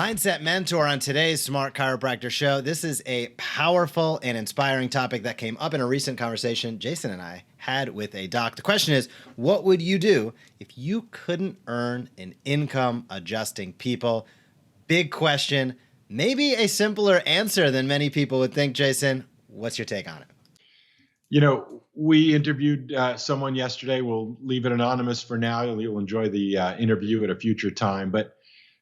Mindset Mentor on today's Smart Chiropractor show. This is a powerful and inspiring topic that came up in a recent conversation Jason and I had with a doc. The question is, what would you do if you couldn't earn an income adjusting people? Big question. Maybe a simpler answer than many people would think. Jason, what's your take on it? You know, we interviewed someone yesterday. We'll leave it anonymous for now. You'll enjoy the interview at a future time. But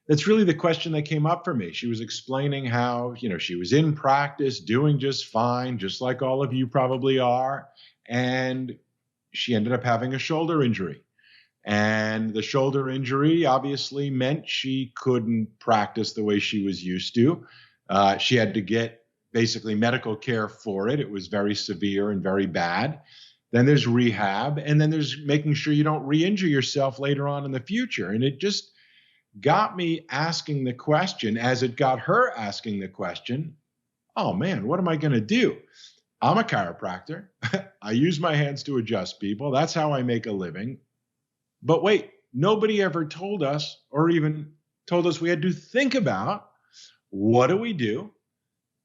that's really the question that came up for me. She was explaining how, she was in practice, doing just fine, just like all of you probably are. And she ended up having a shoulder injury. And the shoulder injury obviously meant she couldn't practice the way she was used to. She had to get basically medical care for it. It was very severe and very bad. Then there's rehab, and then there's making sure you don't re-injure yourself later on in the future. And it just got me asking the question, as it got her asking the question, oh man, what am I going to do? I'm a chiropractor. I use my hands to adjust people. That's how I make a living. But wait, nobody ever told us, or even told us we had to think about, what do we do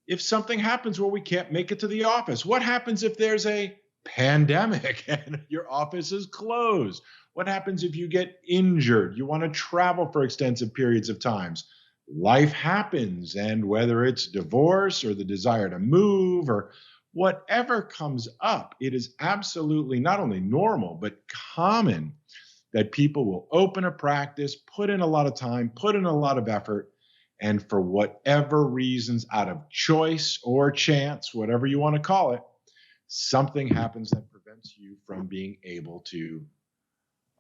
if something happens where we can't make it to the office? What happens if there's a pandemic and your office is closed? What happens if you get injured? You want to travel for extensive periods of times. Life happens, and whether it's divorce or the desire to move or whatever comes up, it is absolutely not only normal, but common that people will open a practice, put in a lot of time, put in a lot of effort, and for whatever reasons, out of choice or chance, whatever you want to call it, something happens that prevents you from being able to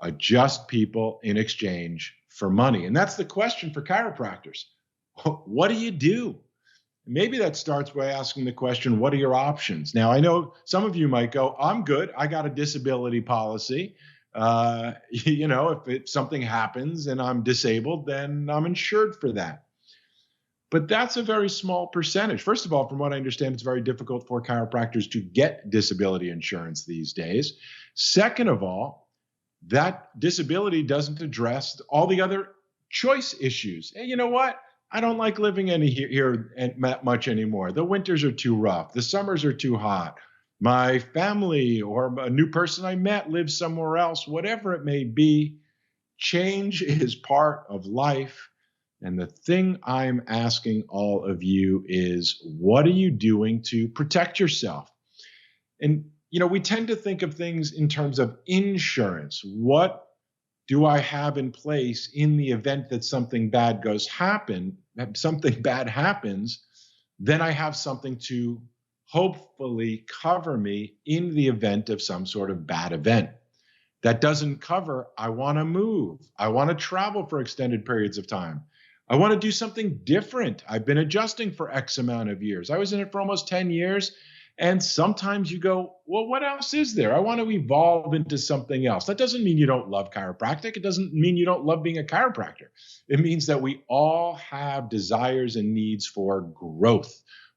adjust people in exchange for money. And that's the question for chiropractors. What do you do? Maybe that starts by asking the question, what are your options? Now, I know some of you might go, I'm good. I got a disability policy. If something happens and I'm disabled, then I'm insured for that. But that's a very small percentage. First of all, from what I understand, it's very difficult for chiropractors to get disability insurance these days. Second of all, that disability doesn't address all the other choice issues. Hey, you know what? I don't like living here much anymore. The winters are too rough. The summers are too hot. My family or a new person I met lives somewhere else, whatever it may be. Change is part of life. And the thing I'm asking all of you is, what are you doing to protect yourself? And, we tend to think of things in terms of insurance. What do I have in place in the event that something bad happens? Then I have something to hopefully cover me in the event of some sort of bad event. That doesn't cover, I want to move. I want to travel for extended periods of time. I want to do something different. I've been adjusting for X amount of years. I was in it for almost 10 years. And sometimes you go, well, what else is there? I want to evolve into something else. That doesn't mean you don't love chiropractic. It doesn't mean you don't love being a chiropractor. It means that we all have desires and needs for growth,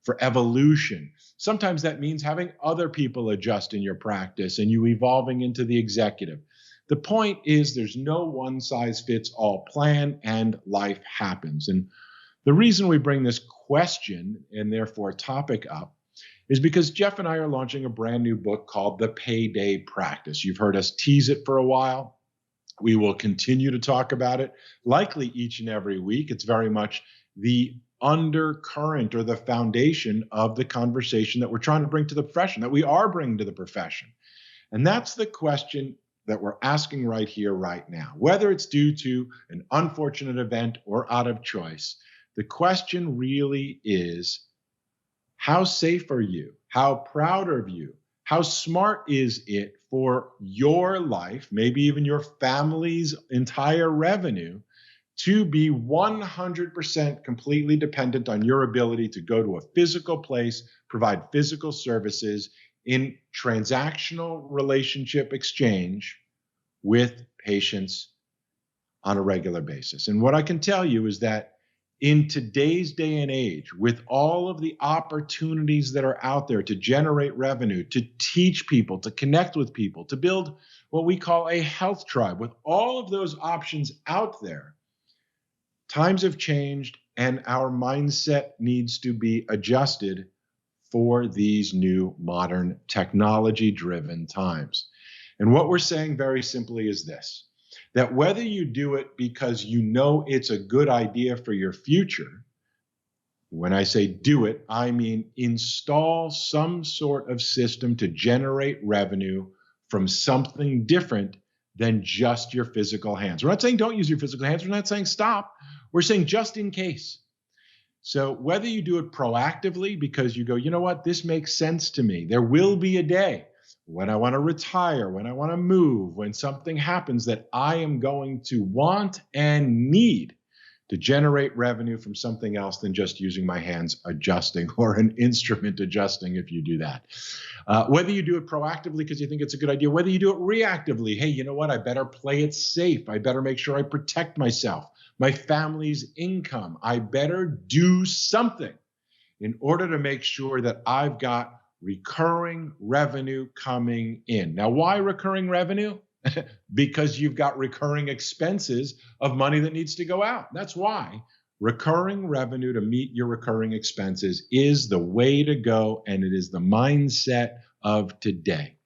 for evolution. Sometimes that means having other people adjust in your practice and you evolving into the executive. The point is, there's no one size fits all plan, and life happens. And the reason we bring this question and therefore topic up is because Jeff and I are launching a brand new book called The Payday Practice. You've heard us tease it for a while. We will continue to talk about it, likely each and every week. It's very much the undercurrent or the foundation of the conversation that we're trying to bring to the profession, that we are bringing to the profession. And that's the question that we're asking right here, right now. Whether it's due to an unfortunate event or out of choice, the question really is, how safe are you? How proud of you? How smart is it for your life, maybe even your family's entire revenue, to be 100% completely dependent on your ability to go to a physical place, provide physical services in transactional relationship exchange with patients on a regular basis? And what I can tell you is that in today's day and age, with all of the opportunities that are out there to generate revenue, to teach people, to connect with people, to build what we call a health tribe, with all of those options out there, times have changed and our mindset needs to be adjusted for these new modern technology-driven times. And what we're saying very simply is this, that whether you do it because you know it's a good idea for your future, when I say do it, I mean install some sort of system to generate revenue from something different than just your physical hands. We're not saying don't use your physical hands. We're not saying stop. We're saying just in case. So whether you do it proactively because you go, you know what, this makes sense to me. There will be a day when I want to retire, when I want to move, when something happens that I am going to want and need to generate revenue from something else than just using my hands adjusting, or an instrument adjusting if you do that. Whether you do it proactively because you think it's a good idea, whether you do it reactively, hey, you know what, I better play it safe. I better make sure I protect myself, my family's income. I better do something in order to make sure that I've got recurring revenue coming in. Now, why recurring revenue? Because you've got recurring expenses of money that needs to go out. That's why recurring revenue to meet your recurring expenses is the way to go, and it is the mindset of today.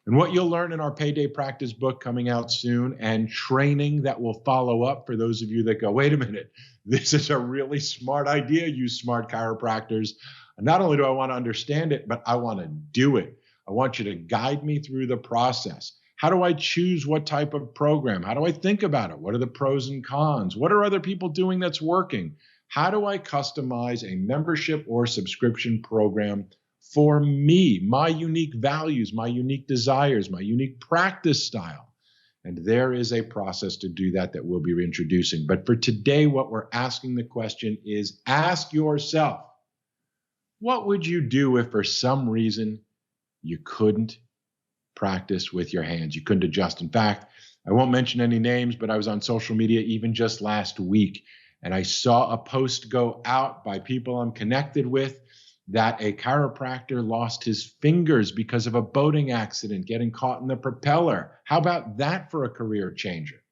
And what you'll learn in our Payday Practice book coming out soon, and training that will follow up for those of you that go, wait a minute, this is a really smart idea, you smart chiropractors. Not only do I want to understand it, but I want to do it. I want you to guide me through the process. How do I choose what type of program? How do I think about it? What are the pros and cons? What are other people doing that's working? How do I customize a membership or subscription program for me, my unique values, my unique desires, my unique practice style? And there is a process to do that we'll be introducing. But for today, what we're asking the question is, ask yourself, what would you do if for some reason you couldn't practice with your hands? You couldn't adjust. In fact, I won't mention any names, but I was on social media even just last week, and I saw a post go out by people I'm connected with that a chiropractor lost his fingers because of a boating accident, getting caught in the propeller. How about that for a career changer?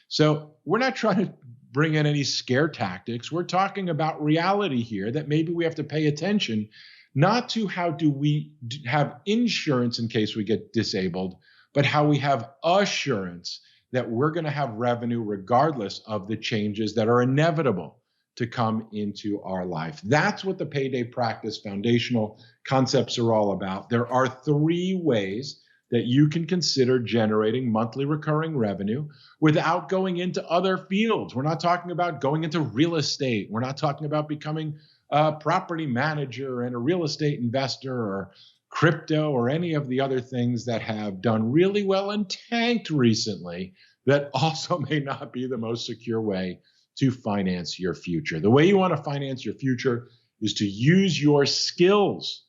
So we're not trying to bring in any scare tactics. We're talking about reality here, that maybe we have to pay attention not to how do we have insurance in case we get disabled, but how we have assurance that we're going to have revenue regardless of the changes that are inevitable to come into our life. That's what the Payday Practice foundational concepts are all about. There are 3 ways that you can consider generating monthly recurring revenue without going into other fields. We're not talking about going into real estate. We're not talking about becoming a property manager and a real estate investor or crypto or any of the other things that have done really well and tanked recently that also may not be the most secure way to finance your future. The way you want to finance your future is to use your skills,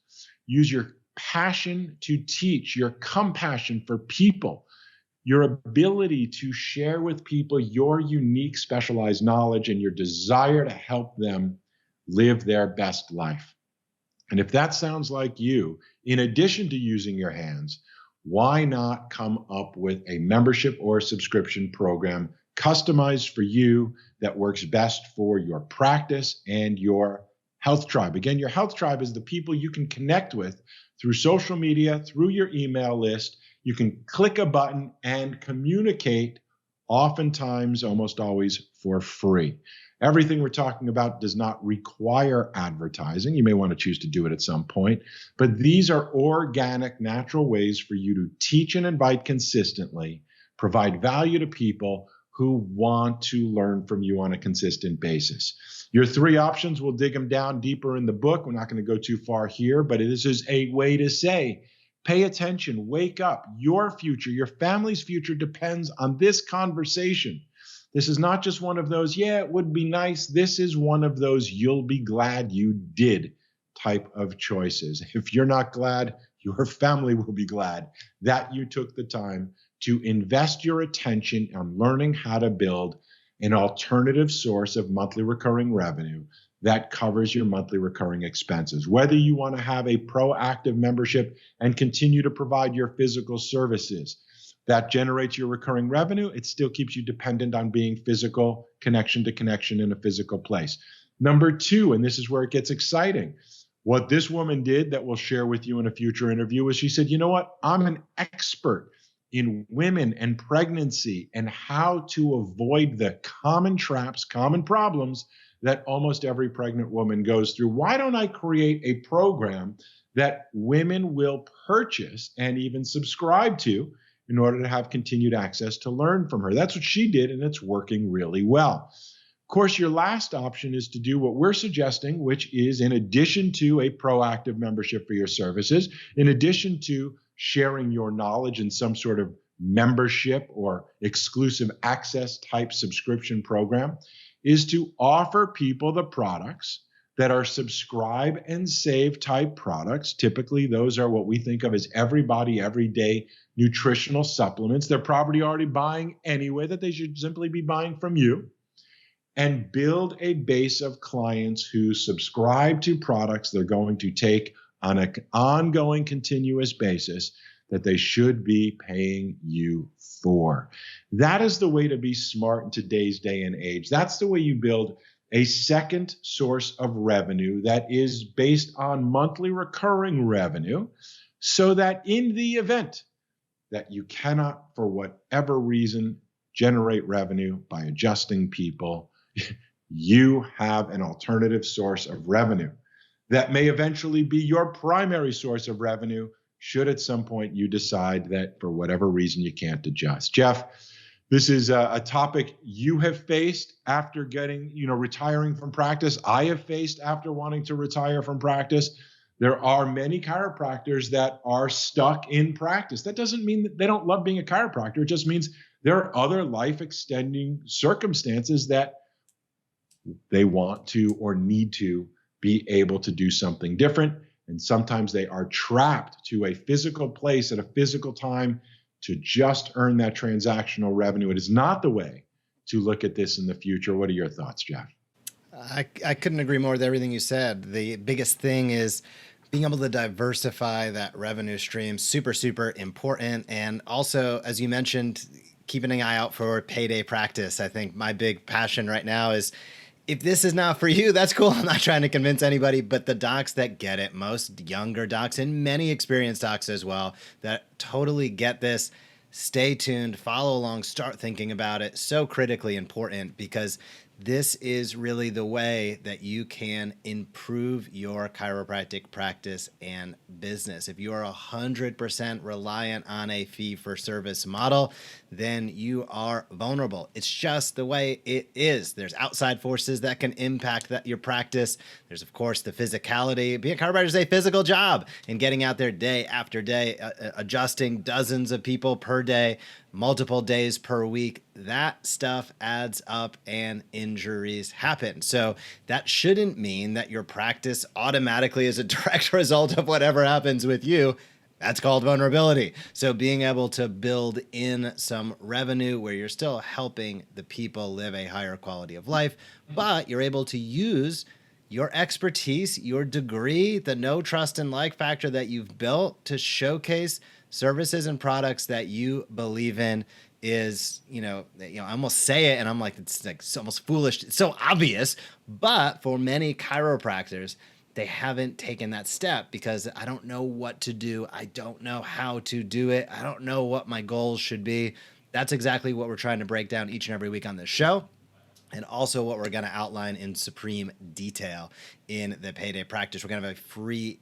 use your passion to teach, your compassion for people, your ability to share with people your unique specialized knowledge and your desire to help them live their best life. And if that sounds like you, in addition to using your hands, why not come up with a membership or subscription program customized for you that works best for your practice and your health tribe? Again, your health tribe is the people you can connect with through social media, through your email list. You can click a button and communicate, oftentimes, almost always for free. Everything we're talking about does not require advertising. You may want to choose to do it at some point, but these are organic, natural ways for you to teach and invite consistently, provide value to people who want to learn from you on a consistent basis. Your 3 options, we'll dig them down deeper in the book. We're not going to go too far here, but this is a way to say, pay attention, wake up. Your future, your family's future depends on this conversation. This is not just one of those, yeah, it would be nice. This is one of those, you'll be glad you did type of choices. If you're not glad, your family will be glad that you took the time to invest your attention on learning how to build an alternative source of monthly recurring revenue that covers your monthly recurring expenses. Whether you want to have a proactive membership and continue to provide your physical services that generates your recurring revenue, it still keeps you dependent on being physical, connection to connection in a physical place. Number two, and this is where it gets exciting, what this woman did that we'll share with you in a future interview was she said, you know what? I'm an expert in women and pregnancy and how to avoid the common traps, common problems that almost every pregnant woman goes through. Why don't I create a program that women will purchase and even subscribe to in order to have continued access to learn from her? That's what she did, and it's working really well. Of course, your last option is to do what we're suggesting, which is in addition to a proactive membership for your services, in addition to sharing your knowledge in some sort of membership or exclusive access type subscription program, is to offer people the products that are subscribe and save type products. Typically, those are what we think of as everybody, everyday nutritional supplements. They're probably already buying anyway, that they should simply be buying from you, and build a base of clients who subscribe to products they're going to take on an ongoing, continuous basis that they should be paying you for. That is the way to be smart in today's day and age. That's the way you build a second source of revenue that is based on monthly recurring revenue, so that in the event that you cannot, for whatever reason, generate revenue by adjusting people, you have an alternative source of revenue that may eventually be your primary source of revenue should at some point you decide that for whatever reason you can't adjust. Jeff, this is a topic you have faced after retiring from practice. I have faced after wanting to retire from practice. There are many chiropractors that are stuck in practice. That doesn't mean that they don't love being a chiropractor. It just means there are other life extending circumstances that they want to or need to be able to do something different. And sometimes they are trapped to a physical place at a physical time to just earn that transactional revenue. It is not the way to look at this in the future. What are your thoughts, Jeff? I couldn't agree more with everything you said. The biggest thing is being able to diversify that revenue stream. Super, super important. And also, as you mentioned, keeping an eye out for payday practice. I think my big passion right now is, if this is not for you, that's cool. I'm not trying to convince anybody, but the docs that get it, most younger docs and many experienced docs as well, that totally get this, stay tuned, follow along, start thinking about it. So critically important, because this is really the way that you can improve your chiropractic practice and business. If you are 100% reliant on a fee-for-service model, then you are vulnerable. It's just the way it is. There's outside forces that can impact your practice. There's, of course, the physicality. Being a chiropractor is a physical job, and getting out there day after day, adjusting dozens of people per day, multiple days per week, that stuff adds up and injuries happen. So that shouldn't mean that your practice automatically is a direct result of whatever happens with you. That's called vulnerability. So being able to build in some revenue where you're still helping the people live a higher quality of life, but you're able to use your expertise, your degree, the know, trust, and like factor that you've built to showcase services and products that you believe in. Is, I almost say it and I'm like, it's almost foolish. It's so obvious, but for many chiropractors, they haven't taken that step because I don't know what to do. I don't know how to do it. I don't know what my goals should be. That's exactly what we're trying to break down each and every week on this show. And also what we're going to outline in supreme detail in the Payday Practice. We're going to have a free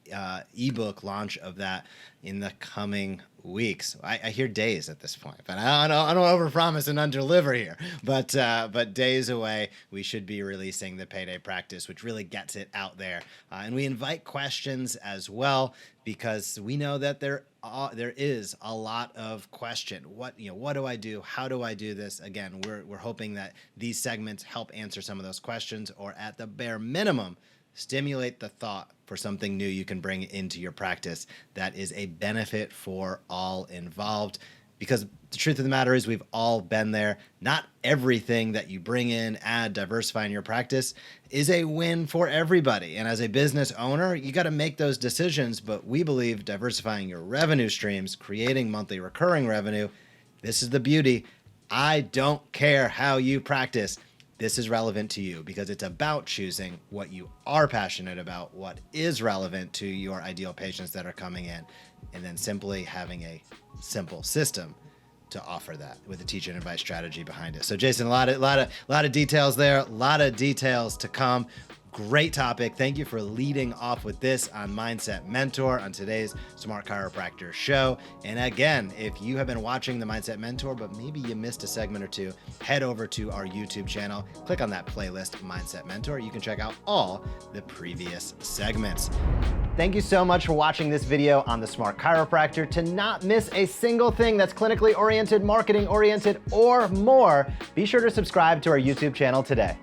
ebook launch of that in the coming weeks. I hear days at this point, but I don't overpromise and underdeliver here. But days away, we should be releasing the Payday Practice, which really gets it out there. And we invite questions as well, because we know that there is a lot of question. What do I do? How do I do this? Again, we're hoping that these segments help answer some of those questions, or at the bare minimum, stimulate the thought for something new you can bring into your practice that is a benefit for all involved. Because the truth of the matter is, we've all been there. Not everything that you bring in, add, diversify in your practice is a win for everybody. And as a business owner, you got to make those decisions. But we believe diversifying your revenue streams, creating monthly recurring revenue, this is the beauty. I don't care how you practice. this is relevant to you, because it's about choosing what you are passionate about, what is relevant to your ideal patients that are coming in, and then simply having a simple system to offer that with a teach and advice strategy behind it. So Jason, a lot of details there, a lot of details to come. Great topic. Thank you for leading off with this on Mindset Mentor on today's Smart Chiropractor show. And again, if you have been watching the Mindset Mentor, but maybe you missed a segment or two, head over to our YouTube channel, click on that playlist, Mindset Mentor. You can check out all the previous segments. Thank you so much for watching this video on the Smart Chiropractor. To not miss a single thing that's clinically oriented, marketing oriented, or more, be sure to subscribe to our YouTube channel today.